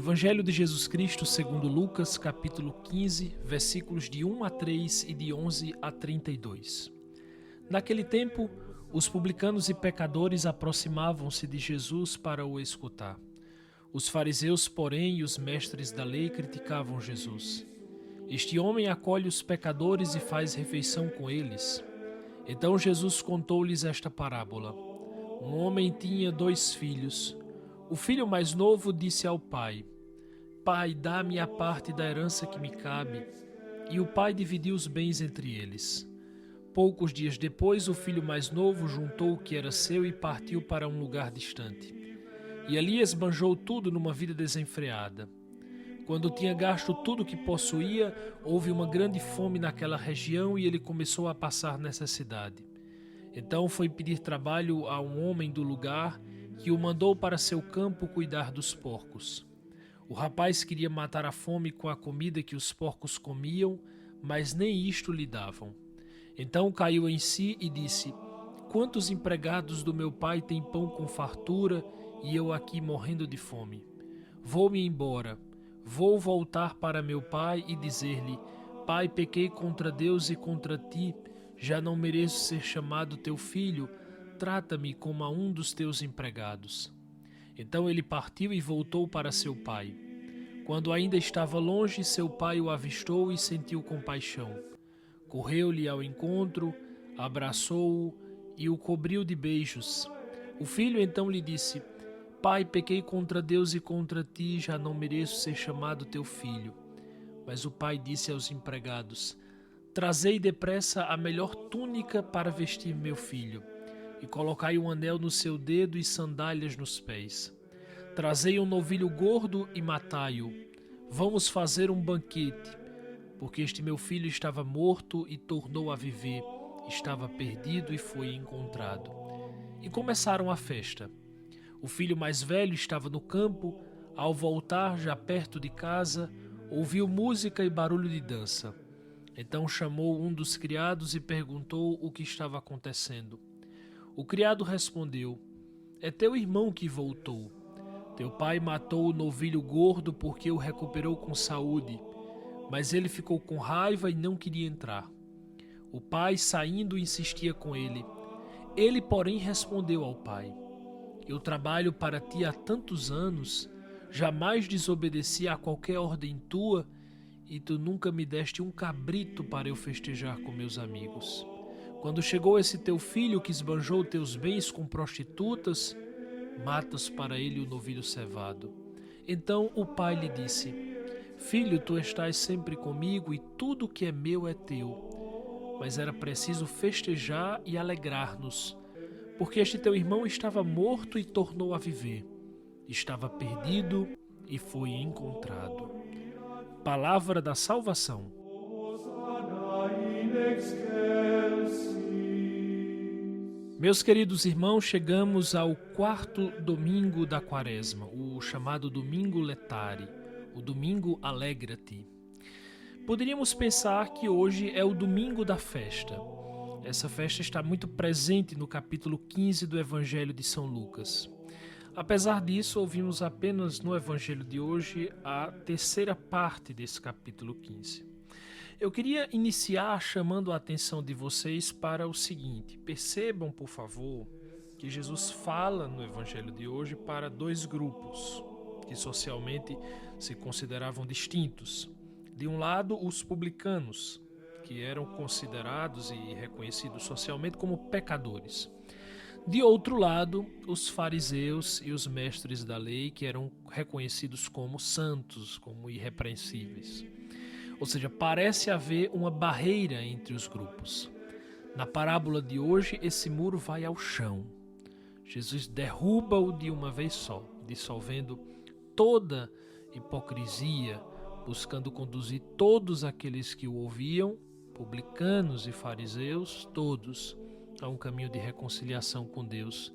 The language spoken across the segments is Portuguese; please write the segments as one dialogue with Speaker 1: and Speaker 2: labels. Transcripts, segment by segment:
Speaker 1: Evangelho de Jesus Cristo segundo Lucas, capítulo 15, versículos de 1 a 3 e de 11 a 32. Naquele tempo, os publicanos e pecadores aproximavam-se de Jesus para o escutar. Os fariseus, porém, e os mestres da lei criticavam Jesus. Este homem acolhe os pecadores e faz refeição com eles. Então Jesus contou-lhes esta parábola. Um homem tinha 2 filhos. O filho mais novo disse ao pai: Pai, dá-me a parte da herança que me cabe. E o pai dividiu os bens entre eles. Poucos dias depois, o filho mais novo juntou o que era seu e partiu para um lugar distante. E ali esbanjou tudo numa vida desenfreada. Quando tinha gasto tudo o que possuía, houve uma grande fome naquela região e ele começou a passar necessidade. Então foi pedir trabalho a um homem do lugar que o mandou para seu campo cuidar dos porcos. O rapaz queria matar a fome com a comida que os porcos comiam, mas nem isto lhe davam. Então caiu em si e disse: Quantos empregados do meu pai têm pão com fartura e eu aqui morrendo de fome? Vou-me embora. Vou voltar para meu pai e dizer-lhe: Pai, pequei contra Deus e contra ti, já não mereço ser chamado teu filho, trata-me como a um dos teus empregados. Então ele partiu e voltou para seu pai. Quando ainda estava longe, seu pai o avistou e sentiu compaixão. Correu-lhe ao encontro, abraçou-o e o cobriu de beijos. O filho então lhe disse: Pai, pequei contra Deus e contra ti, já não mereço ser chamado teu filho. Mas o pai disse aos empregados: Trazei depressa a melhor túnica para vestir meu filho, e colocai um anel no seu dedo e sandálias nos pés. Trazei um novilho gordo e matai-o. Vamos fazer um banquete, porque este meu filho estava morto e tornou a viver, estava perdido e foi encontrado. E começaram a festa. O filho mais velho estava no campo. Ao voltar, já perto de casa, ouviu música e barulho de dança. Então chamou um dos criados e perguntou o que estava acontecendo. O criado respondeu: É teu irmão que voltou. Teu pai matou o novilho gordo porque o recuperou com saúde, mas ele ficou com raiva e não queria entrar. O pai, saindo, insistia com ele. Ele, porém, respondeu ao pai: Eu trabalho para ti há tantos anos, jamais desobedeci a qualquer ordem tua, e tu nunca me deste um cabrito para eu festejar com meus amigos. Quando chegou esse teu filho que esbanjou teus bens com prostitutas, matas para ele o novilho cevado. Então o pai lhe disse: Filho, tu estás sempre comigo e tudo que é meu é teu. Mas era preciso festejar e alegrar-nos, porque este teu irmão estava morto e tornou a viver. Estava perdido e foi encontrado. Palavra da salvação. Meus queridos irmãos, chegamos ao 4º domingo da Quaresma, o chamado Domingo Letare, o Domingo Alegra-te. Poderíamos pensar que hoje é o domingo da festa. Essa festa está muito presente no capítulo 15 do Evangelho de São Lucas. Apesar disso, ouvimos apenas no Evangelho de hoje a terceira parte desse capítulo 15. Eu queria iniciar chamando a atenção de vocês para o seguinte: percebam, por favor, que Jesus fala no Evangelho de hoje para 2 grupos que socialmente se consideravam distintos. De um lado, os publicanos, que eram considerados e reconhecidos socialmente como pecadores. De outro lado, os fariseus e os mestres da lei, que eram reconhecidos como santos, como irrepreensíveis. Ou seja, parece haver uma barreira entre os grupos. Na parábola de hoje, esse muro vai ao chão. Jesus derruba-o de uma vez só, dissolvendo toda hipocrisia, buscando conduzir todos aqueles que o ouviam, publicanos e fariseus, todos, a um caminho de reconciliação com Deus.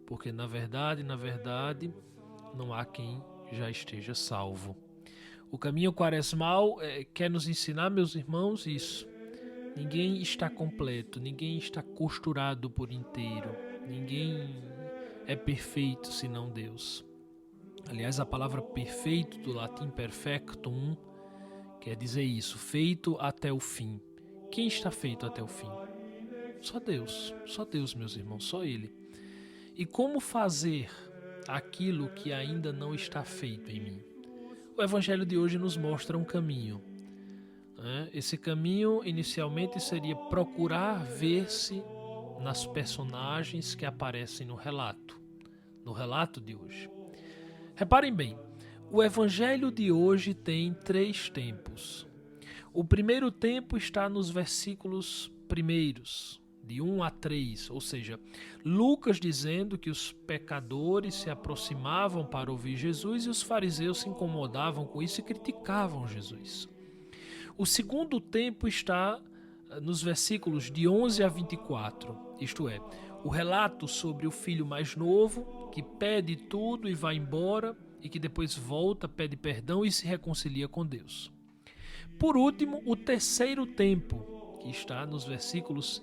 Speaker 1: Porque, na verdade, não há quem já esteja salvo. O caminho quaresmal quer nos ensinar, meus irmãos, isso. Ninguém está completo, ninguém está costurado por inteiro, ninguém é perfeito senão Deus. Aliás, a palavra perfeito, do latim perfectum, quer dizer isso, feito até o fim. Quem está feito até o fim? Só Deus, meus irmãos, só Ele. E como fazer aquilo que ainda não está feito em mim? O Evangelho de hoje nos mostra um caminho. Esse caminho, inicialmente, seria procurar ver-se nas personagens que aparecem no relato de hoje. Reparem bem, o Evangelho de hoje tem 3 tempos. O primeiro tempo está nos versículos primeiros, de 1 a 3, ou seja, Lucas dizendo que os pecadores se aproximavam para ouvir Jesus e os fariseus se incomodavam com isso e criticavam Jesus. O segundo tempo está nos versículos de 11 a 24, isto é, o relato sobre o filho mais novo que pede tudo e vai embora e que depois volta, pede perdão e se reconcilia com Deus. Por último, o terceiro tempo, que está nos versículos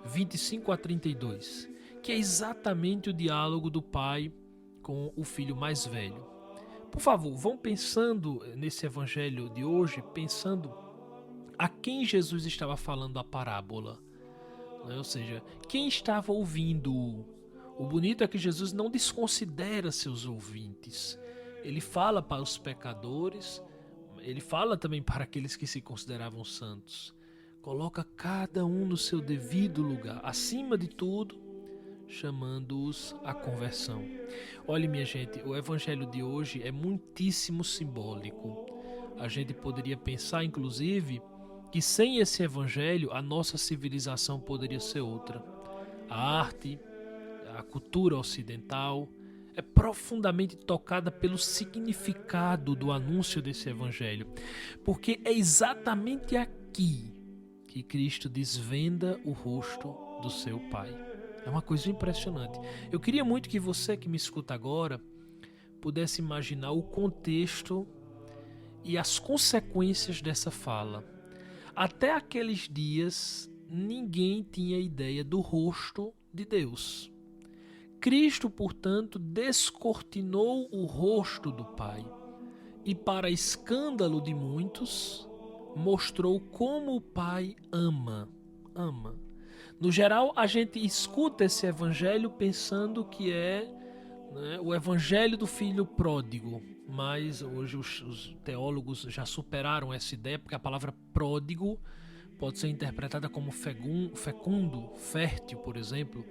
Speaker 1: 25 a 32, que é exatamente o diálogo do pai com o filho mais velho. Por favor, vão pensando nesse evangelho de hoje, pensando a quem Jesus estava falando a parábola. Ou seja, quem estava ouvindo. O bonito é que Jesus não desconsidera seus ouvintes. Ele fala para os pecadores, ele fala também para aqueles que se consideravam santos. Coloca cada um no seu devido lugar, acima de tudo, chamando-os à conversão. Olha, minha gente, o evangelho de hoje é muitíssimo simbólico. A gente poderia pensar, inclusive, que sem esse evangelho a nossa civilização poderia ser outra. A arte, a cultura ocidental é profundamente tocada pelo significado do anúncio desse evangelho, porque é exatamente aqui que Cristo desvenda o rosto do seu Pai. É uma coisa impressionante. Eu queria muito que você que me escuta agora pudesse imaginar o contexto e as consequências dessa fala. Até aqueles dias, ninguém tinha ideia do rosto de Deus. Cristo, portanto, descortinou o rosto do Pai e, para escândalo de muitos, mostrou como o Pai ama. No geral, a gente escuta esse evangelho pensando que é o evangelho do filho pródigo, mas hoje os teólogos já superaram essa ideia, porque a palavra pródigo pode ser interpretada como fecundo, fértil, por exemplo.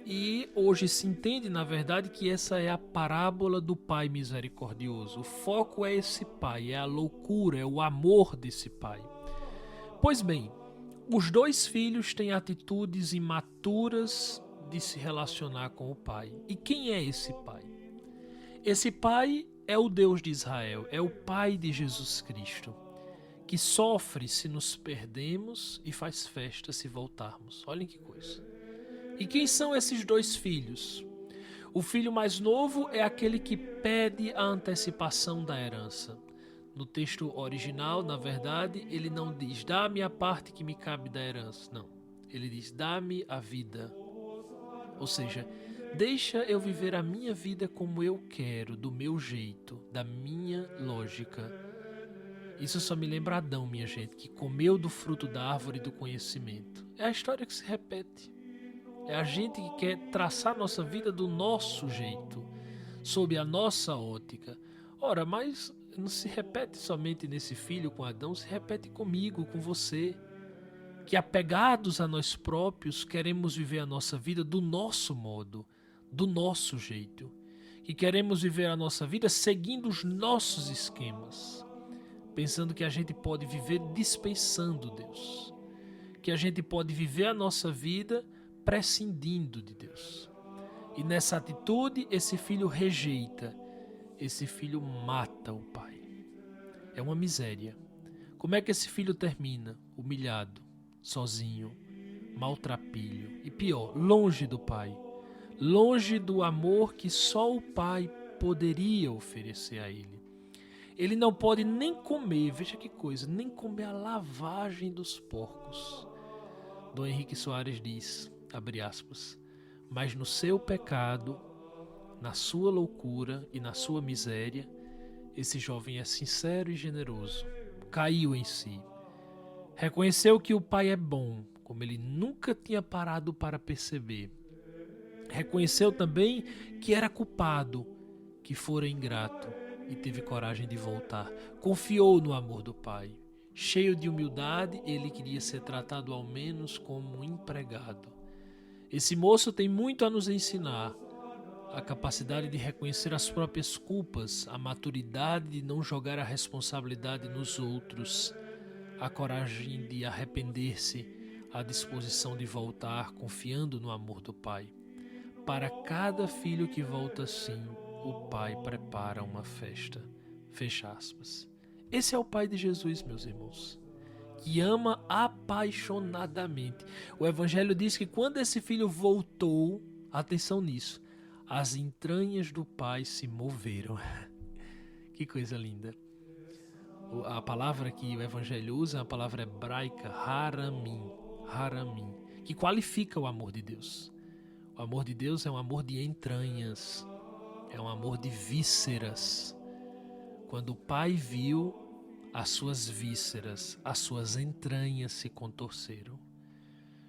Speaker 1: E hoje se entende, na verdade, que essa é a parábola do Pai misericordioso. O foco é esse Pai, é a loucura, é o amor desse Pai. Pois bem, os 2 filhos têm atitudes imaturas de se relacionar com o Pai. E quem é esse Pai? Esse Pai é o Deus de Israel, é o Pai de Jesus Cristo, que sofre se nos perdemos e faz festa se voltarmos. Olhem que coisa. E quem são esses 2 filhos? O filho mais novo é aquele que pede a antecipação da herança. No texto original, na verdade, ele não diz, dá-me a parte que me cabe da herança. Não, ele diz, dá-me a vida. Ou seja, deixa eu viver a minha vida como eu quero, do meu jeito, da minha lógica. Isso só me lembra Adão, minha gente, que comeu do fruto da árvore do conhecimento. É a história que se repete. É a gente que quer traçar nossa vida do nosso jeito, sob a nossa ótica. Ora, mas não se repete somente nesse filho com Adão, se repete comigo, com você, que apegados a nós próprios queremos viver a nossa vida do nosso modo, do nosso jeito, que queremos viver a nossa vida seguindo os nossos esquemas, pensando que a gente pode viver dispensando Deus, que a gente pode viver a nossa vida prescindindo de Deus. E nessa atitude, esse filho rejeita, esse filho mata o pai. É uma miséria. Como é que esse filho termina? Humilhado, sozinho, maltrapilho e pior, longe do pai, longe do amor que só o pai poderia oferecer a ele. Ele não pode nem comer, veja que coisa, nem comer a lavagem dos porcos. Dom Henrique Soares diz, abre aspas, mas no seu pecado na sua loucura e na sua miséria, esse jovem é sincero e generoso. Caiu em si. Reconheceu que o pai é bom, como ele nunca tinha parado para perceber. Reconheceu também que era culpado, que fora ingrato e teve coragem de voltar. Confiou no amor do pai. Cheio de humildade, ele queria ser tratado ao menos como um empregado. Esse moço tem muito a nos ensinar. A capacidade de reconhecer as próprias culpas, a maturidade de não jogar a responsabilidade nos outros, a coragem de arrepender-se, a disposição de voltar, confiando no amor do pai. Para cada filho que volta assim, o pai prepara uma festa. Fecha aspas. Esse é o pai de Jesus, meus irmãos, que ama apaixonadamente. O Evangelho diz que quando esse filho voltou, atenção nisso, as entranhas do pai se moveram. Que coisa linda. A palavra que o Evangelho usa é a palavra hebraica haramim, que qualifica o amor de Deus. O amor de Deus é um amor de entranhas, é um amor de vísceras. Quando o pai viu, as suas vísceras, as suas entranhas se contorceram.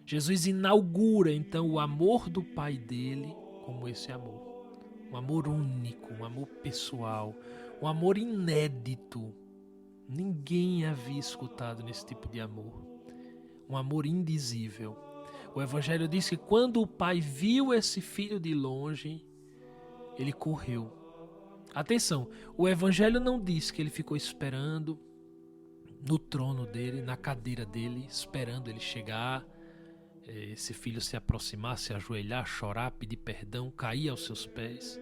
Speaker 1: Jesus inaugura então o amor do pai dele como esse amor. Um amor único, um amor pessoal, um amor inédito. Ninguém havia escutado nesse tipo de amor. Um amor indizível. O Evangelho diz que quando o pai viu esse filho de longe, ele correu. Atenção, o Evangelho não diz que ele ficou esperando no trono dele, na cadeira dele, esperando ele chegar, esse filho se aproximar, se ajoelhar, chorar, pedir perdão, cair aos seus pés.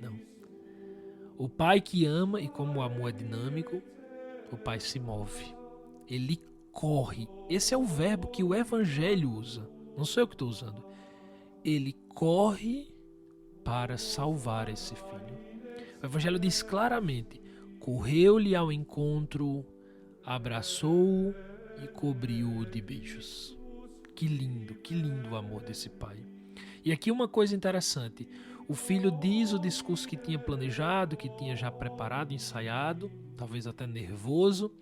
Speaker 1: Não. O pai que ama, e como o amor é dinâmico, o pai se move. Ele corre. Esse é o verbo que o Evangelho usa. Não sou eu que estou usando. Ele corre para salvar esse filho. O Evangelho diz claramente: correu-lhe ao encontro, abraçou-o e cobriu-o de beijos. Que lindo o amor desse pai. E aqui uma coisa interessante. O filho diz o discurso que tinha planejado, que tinha já preparado, ensaiado, talvez até nervoso,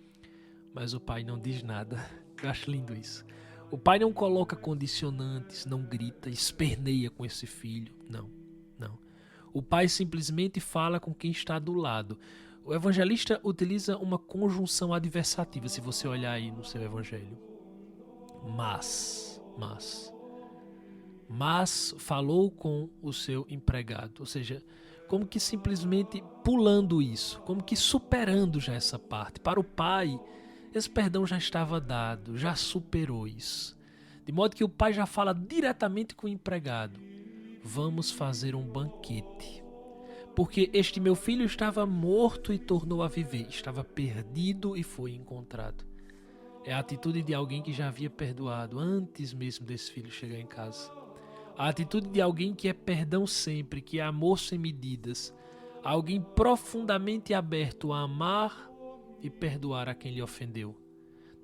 Speaker 1: mas o pai não diz nada. Eu acho lindo isso. O pai não coloca condicionantes, não grita, esperneia com esse filho. Não. O pai simplesmente fala com quem está do lado. O evangelista utiliza uma conjunção adversativa, se você olhar aí no seu evangelho. Mas falou com o seu empregado. Ou seja, como que simplesmente pulando isso, como que superando já essa parte. Para o pai, esse perdão já estava dado, já superou isso. De modo que o pai já fala diretamente com o empregado: vamos fazer um banquete. Porque este meu filho estava morto e tornou a viver, estava perdido e foi encontrado. É a atitude de alguém que já havia perdoado antes mesmo desse filho chegar em casa. A atitude de alguém que é perdão sempre, que é amor sem medidas. Alguém profundamente aberto a amar e perdoar a quem lhe ofendeu.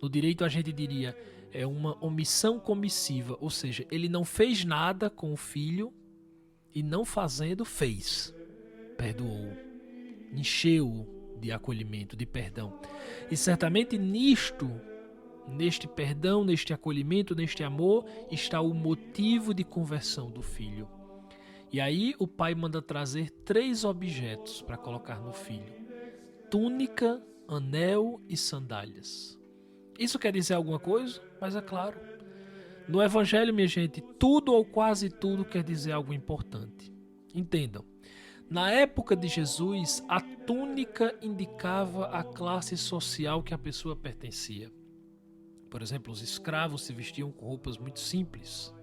Speaker 1: No direito a gente diria, é uma omissão comissiva, ou seja, ele não fez nada com o filho e não fazendo, fez. Perdoou, encheu-o de acolhimento, de perdão. E certamente neste perdão, neste acolhimento, neste amor, está o motivo de conversão do filho. E aí o pai manda trazer 3 objetos para colocar no filho: túnica, anel e sandálias. Isso quer dizer alguma coisa? Mas é claro. No Evangelho, minha gente, tudo ou quase tudo quer dizer algo importante. Entendam. Na época de Jesus, a túnica indicava a classe social que a pessoa pertencia. Por exemplo, os escravos se vestiam com roupas muito simples.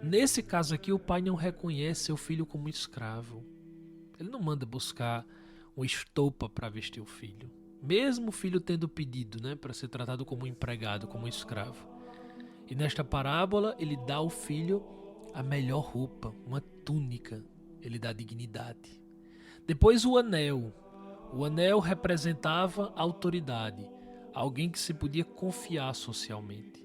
Speaker 1: Nesse caso aqui, o pai não reconhece seu filho como escravo. Ele não manda buscar uma estopa para vestir o filho. Mesmo o filho tendo pedido, para ser tratado como um empregado, como um escravo. E nesta parábola, ele dá ao filho a melhor roupa, uma túnica. Ele dá dignidade. Depois o anel. O anel representava autoridade. Alguém que se podia confiar socialmente.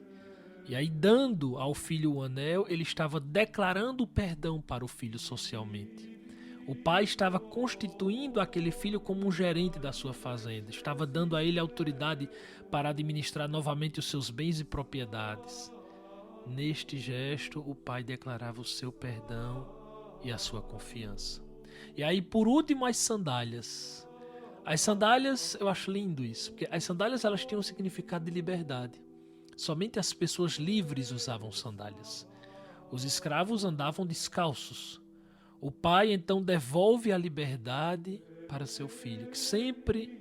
Speaker 1: E aí, dando ao filho o anel, ele estava declarando o perdão para o filho socialmente. O pai estava constituindo aquele filho como um gerente da sua fazenda, estava dando a ele autoridade para administrar novamente os seus bens e propriedades. Neste gesto, o pai declarava o seu perdão e a sua confiança. E aí, por último, as sandálias. As sandálias, eu acho lindo isso, porque as sandálias elas tinham um significado de liberdade. Somente as pessoas livres usavam sandálias. Os escravos andavam descalços. O pai então devolve a liberdade para seu filho, que sempre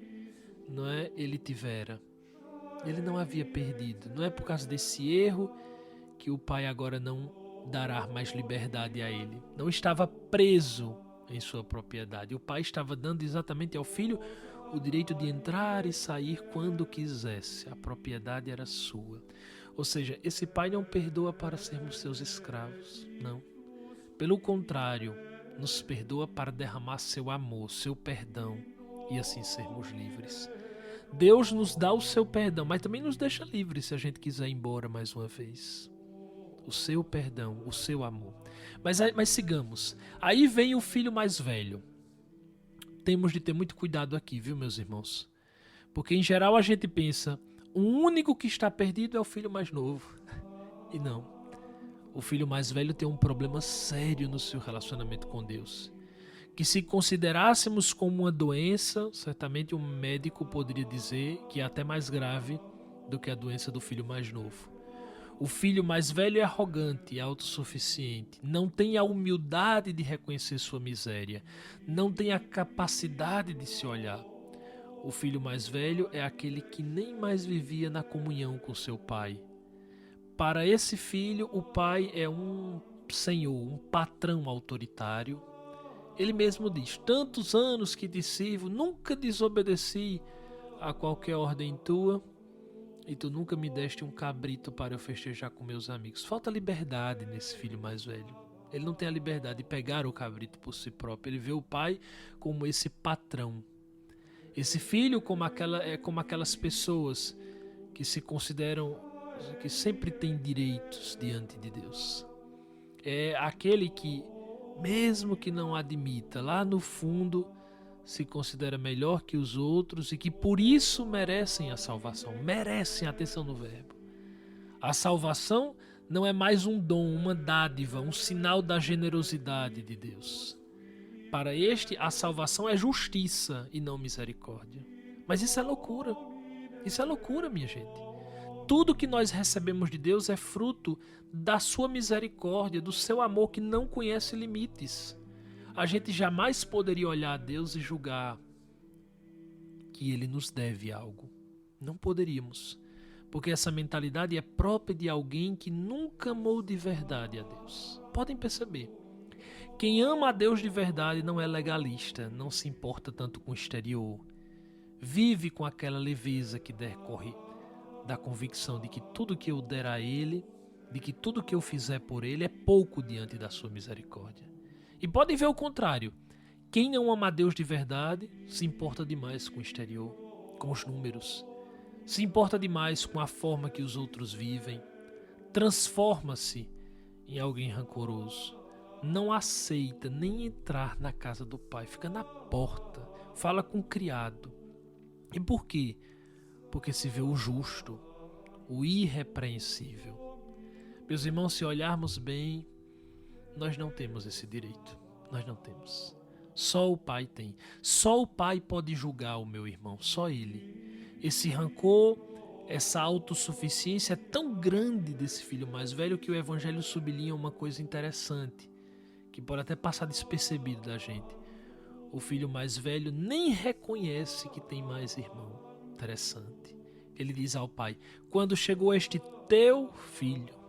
Speaker 1: ele tivera. Ele não havia perdido. Não é por causa desse erro que o pai agora não dará mais liberdade a ele. Não estava preso em sua propriedade. O pai estava dando exatamente ao filho o direito de entrar e sair quando quisesse. A propriedade era sua. Ou seja, esse pai não perdoa para sermos seus escravos, não. Pelo contrário, nos perdoa para derramar seu amor, seu perdão e assim sermos livres. Deus nos dá o seu perdão, mas também nos deixa livres se a gente quiser ir embora mais uma vez. O seu perdão, o seu amor. Mas sigamos. Aí vem o filho mais velho. Temos de ter muito cuidado aqui, viu, meus irmãos? Porque em geral a gente pensa, o único que está perdido é o filho mais novo. E não. O filho mais velho tem um problema sério no seu relacionamento com Deus. Que se considerássemos como uma doença, certamente um médico poderia dizer que é até mais grave do que a doença do filho mais novo. O filho mais velho é arrogante, é autossuficiente, não tem a humildade de reconhecer sua miséria, não tem a capacidade de se olhar. O filho mais velho é aquele que nem mais vivia na comunhão com seu pai. Para esse filho, o pai é um senhor, um patrão autoritário. Ele mesmo diz, tantos anos que te sirvo, nunca desobedeci a qualquer ordem tua, e tu nunca me deste um cabrito para eu festejar com meus amigos. Falta liberdade nesse filho mais velho. Ele não tem a liberdade de pegar o cabrito por si próprio. Ele vê o pai como esse patrão. Esse filho como aquelas pessoas que se consideram, que sempre têm direitos diante de Deus. É aquele que, mesmo que não admita, lá no fundo se considera melhor que os outros e que por isso merecem a salvação. Merecem, atenção no verbo. A salvação não é mais um dom, uma dádiva, um sinal da generosidade de Deus. Para este, a salvação é justiça e não misericórdia. Mas isso é loucura. Isso é loucura, minha gente. Tudo que nós recebemos de Deus é fruto da sua misericórdia, do seu amor que não conhece limites. A gente jamais poderia olhar a Deus e julgar que Ele nos deve algo. Não poderíamos. Porque essa mentalidade é própria de alguém que nunca amou de verdade a Deus. Podem perceber. Quem ama a Deus de verdade não é legalista, não se importa tanto com o exterior. Vive com aquela leveza que decorre da convicção de que tudo que eu der a Ele, de que tudo que eu fizer por Ele é pouco diante da sua misericórdia. E podem ver o contrário. Quem não ama a Deus de verdade se importa demais com o exterior, com os números. Se importa demais com a forma que os outros vivem. Transforma-se em alguém rancoroso. Não aceita nem entrar na casa do Pai. Fica na porta. Fala com o criado. E por quê? Porque se vê o justo, o irrepreensível. Meus irmãos, se olharmos bem, nós não temos esse direito. Nós não temos. Só o Pai tem. Só o Pai pode julgar o meu irmão. Só Ele. Esse rancor, essa autossuficiência é tão grande desse filho mais velho que o Evangelho sublinha uma coisa interessante, que pode até passar despercebido da gente. O filho mais velho nem reconhece que tem mais irmão. Interessante. Ele diz ao pai, quando chegou este teu filho,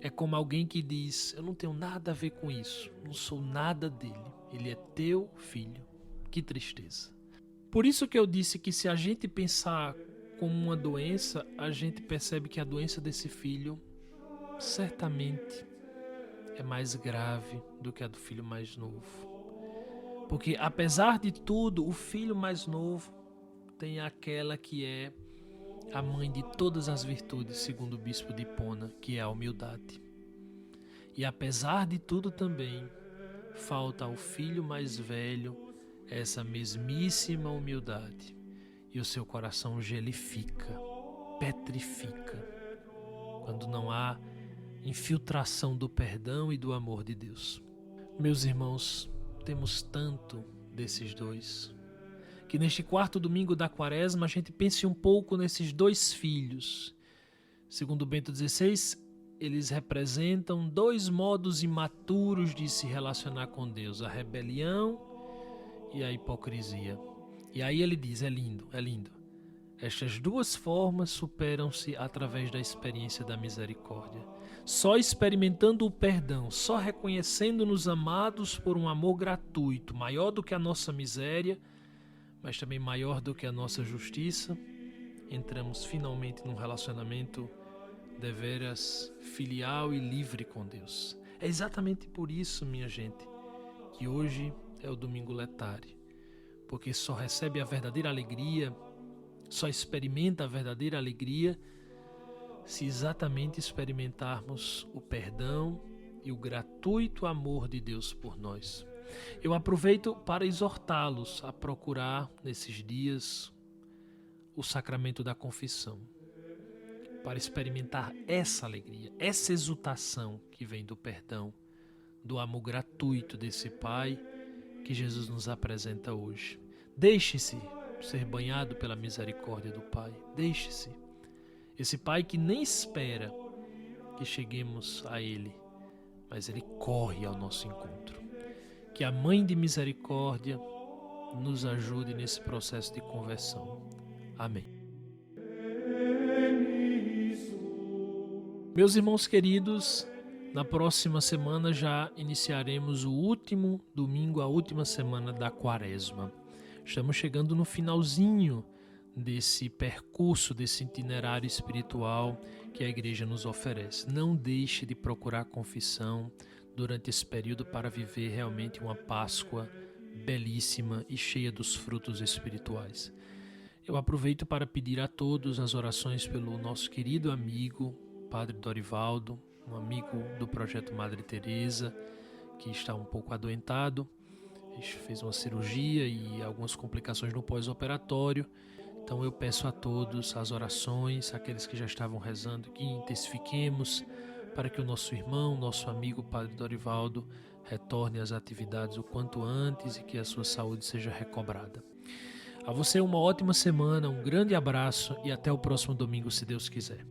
Speaker 1: é como alguém que diz, eu não tenho nada a ver com isso, não sou nada dele, ele é teu filho. Que tristeza. Por isso que eu disse que se a gente pensar como uma doença, a gente percebe que a doença desse filho certamente é mais grave do que a do filho mais novo. Porque apesar de tudo, o filho mais novo tem aquela que é a mãe de todas as virtudes, segundo o bispo de Hipona, que é a humildade. E apesar de tudo também, falta ao filho mais velho essa mesmíssima humildade. E o seu coração gelifica, petrifica, quando não há infiltração do perdão e do amor de Deus. Meus irmãos, temos tanto desses dois, que neste quarto domingo da Quaresma a gente pense um pouco nesses dois filhos. Segundo Bento XVI, eles representam dois modos imaturos de se relacionar com Deus, a rebelião e a hipocrisia. E aí ele diz, é lindo. Estas duas formas superam-se através da experiência da misericórdia. Só experimentando o perdão, só reconhecendo-nos amados por um amor gratuito, maior do que a nossa miséria, mas também maior do que a nossa justiça, entramos finalmente num relacionamento deveras filial e livre com Deus. É exatamente por isso, minha gente, que hoje é o Domingo Letare, porque só recebe a verdadeira alegria, só experimenta a verdadeira alegria se exatamente experimentarmos o perdão e o gratuito amor de Deus por nós. Eu aproveito para exortá-los a procurar nesses dias o sacramento da confissão, para experimentar essa alegria, essa exultação que vem do perdão, do amor gratuito desse Pai que Jesus nos apresenta hoje. Deixe-se ser banhado pela misericórdia do Pai. Deixe-se. Esse Pai que nem espera que cheguemos a Ele, mas Ele corre ao nosso encontro. Que a Mãe de Misericórdia nos ajude nesse processo de conversão. Amém. Meus irmãos queridos, na próxima semana já iniciaremos o último domingo, a última semana da Quaresma. Estamos chegando no finalzinho desse percurso, desse itinerário espiritual que a Igreja nos oferece. Não deixe de procurar confissão durante esse período para viver realmente uma Páscoa belíssima e cheia dos frutos espirituais. Eu aproveito para pedir a todos as orações pelo nosso querido amigo, Padre Dorivaldo, um amigo do Projeto Madre Teresa, que está um pouco adoentado. Fez uma cirurgia e algumas complicações no pós-operatório. Então eu peço a todos as orações, aqueles que já estavam rezando, que intensifiquemos para que o nosso irmão, nosso amigo Padre Dorivaldo retorne às atividades o quanto antes e que a sua saúde seja recobrada. A você uma ótima semana, um grande abraço e até o próximo domingo, se Deus quiser.